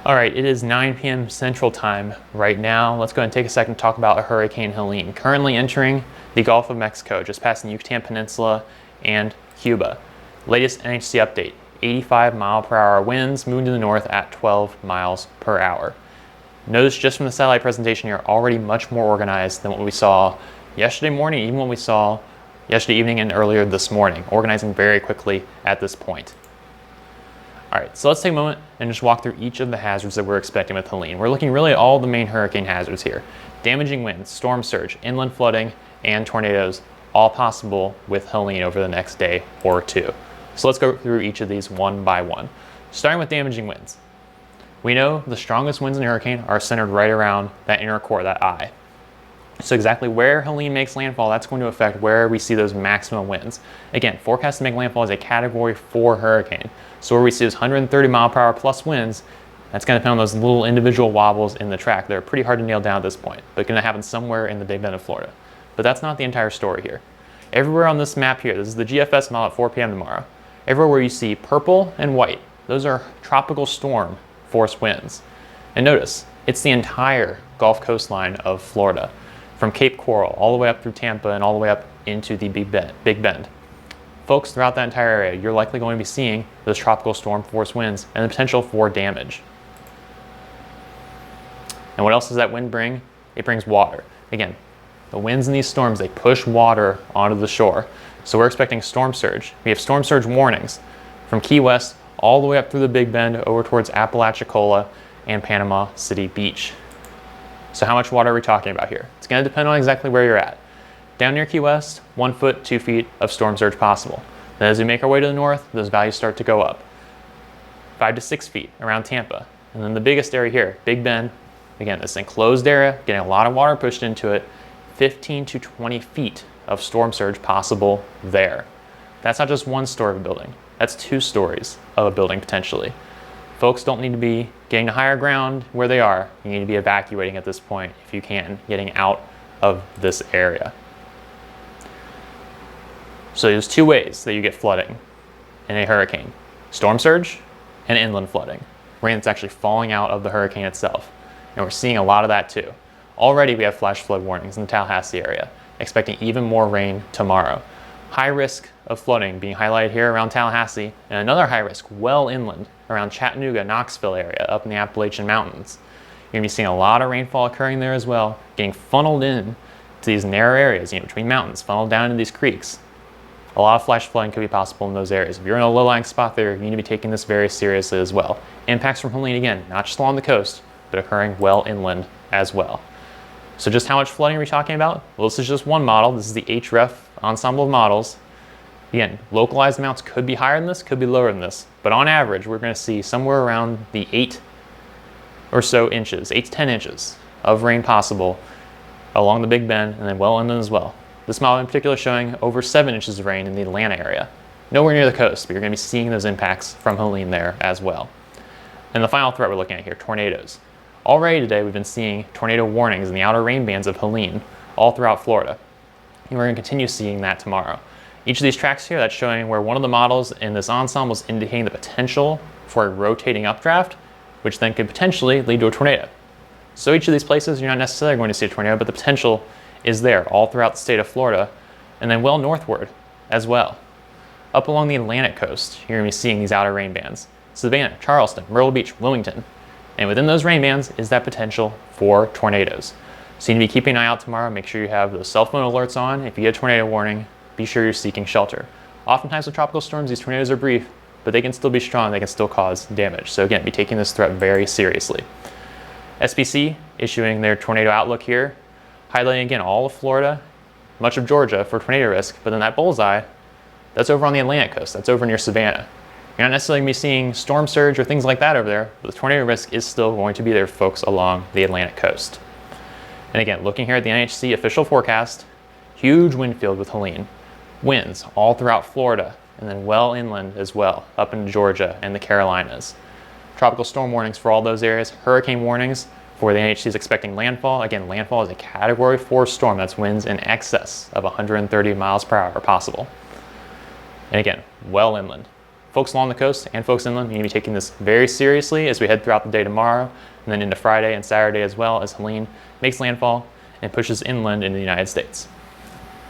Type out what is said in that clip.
All right, it is 9 p.m. Central Time right now. Let's go ahead and take a second to talk about Hurricane Helene, currently entering the Gulf of Mexico, just passing the Yucatan Peninsula and Cuba. Latest NHC update, 85-mile-per-hour winds moving to the north at 12 miles per hour. Notice just from the satellite presentation here, already much more organized than what we saw yesterday morning, even what we saw yesterday evening and earlier this morning, organizing very quickly at this point. All right, so let's take a moment and just walk through each of the hazards that we're expecting with Helene. We're looking really at all the main hurricane hazards here. Damaging winds, storm surge, inland flooding, and tornadoes, all possible with Helene over the next day or two. So let's go through each of these one by one. Starting with damaging winds. We know the strongest winds in a hurricane are centered right around that inner core, that eye. So exactly where Helene makes landfall, that's going to affect where we see those maximum winds. Again, forecast to make landfall as a Category 4 hurricane. So where we see those 130 mile per hour plus winds, that's going to depend on those little individual wobbles in the track. They're pretty hard to nail down at this point, but going to happen somewhere in the Big Bend of Florida. But that's not the entire story here. Everywhere on this map here, this is the GFS model at 4 p.m. tomorrow. Everywhere where you see purple and white, those are tropical storm force winds. And notice, it's the entire Gulf coastline of Florida, from Cape Coral all the way up through Tampa and all the way up into the Big Bend. Folks, throughout that entire area, you're likely going to be seeing those tropical storm force winds and the potential for damage. And what else does that wind bring? It brings water. Again, the winds in these storms, they push water onto the shore. So we're expecting storm surge. We have storm surge warnings from Key West all the way up through the Big Bend over towards Apalachicola and Panama City Beach. So how much water are we talking about here? It's going to depend on exactly where you're at. Down near Key West, 1 foot, 2 feet of storm surge possible. Then as we make our way to the north, those values start to go up. 5 to 6 feet around Tampa. And then the biggest area here, Big Bend, again, this enclosed area, getting a lot of water pushed into it, 15 to 20 feet of storm surge possible there. That's not just one story of a building. That's 2 stories of a building potentially. Folks don't need to be getting to higher ground where they are. You need to be evacuating at this point if you can, getting out of this area. So there's 2 ways that you get flooding in a hurricane: storm surge and inland flooding. Rain that's actually falling out of the hurricane itself. And we're seeing a lot of that too. Already we have flash flood warnings in the Tallahassee area, expecting even more rain tomorrow. High risk of flooding being highlighted here around Tallahassee, and another high risk well inland around Chattanooga, Knoxville area up in the Appalachian Mountains. You're going to be seeing a lot of rainfall occurring there as well, getting funneled in to these narrow areas, between mountains, funneled down into these creeks. A lot of flash flooding could be possible in those areas. If you're in a low-lying spot there, you need to be taking this very seriously as well. Impacts from Helene, again, not just along the coast, but occurring well inland as well. So just how much flooding are we talking about? Well, this is just one model. This is the HREF ensemble of models. Again, localized amounts could be higher than this, could be lower than this, but on average, we're going to see somewhere around the 8 or so inches, 8 to 10 inches of rain possible along the Big Bend and then well inland as well. This model in particular showing over 7 inches of rain in the Atlanta area. Nowhere near the coast, but you're going to be seeing those impacts from Helene there as well. And the final threat we're looking at here, tornadoes. Already today, we've been seeing tornado warnings in the outer rain bands of Helene all throughout Florida. And we're going to continue seeing that tomorrow. Each of these tracks here, that's showing where one of the models in this ensemble is indicating the potential for a rotating updraft, which then could potentially lead to a tornado. So each of these places, you're not necessarily going to see a tornado, but the potential is there all throughout the state of Florida, and then well northward as well. Up along the Atlantic coast, you're going to be seeing these outer rain bands. Savannah, Charleston, Myrtle Beach, Wilmington. And within those rain bands is that potential for tornadoes. So you need to be keeping an eye out tomorrow. Make sure you have those cell phone alerts on. If you get a tornado warning, be sure you're seeking shelter. Oftentimes with tropical storms, these tornadoes are brief, but they can still be strong. They can still cause damage. So again, be taking this threat very seriously. SPC issuing their tornado outlook here, highlighting again all of Florida, much of Georgia for tornado risk, but then that bullseye, that's over on the Atlantic coast. That's over near Savannah. You're not necessarily going to be seeing storm surge or things like that over there, but the tornado risk is still going to be there for folks along the Atlantic coast. And again, looking here at the NHC official forecast, huge wind field with Helene. Winds all throughout Florida, and then well inland as well, up into Georgia and the Carolinas. Tropical storm warnings for all those areas, hurricane warnings for the NHC is expecting landfall. Again, landfall is a Category 4 storm. That's winds in excess of 130 miles per hour possible. And again, well inland. folks along the coast and folks inland, you need to be taking this very seriously as we head throughout the day tomorrow and then into Friday and Saturday as well, as Helene makes landfall and pushes inland into the United States.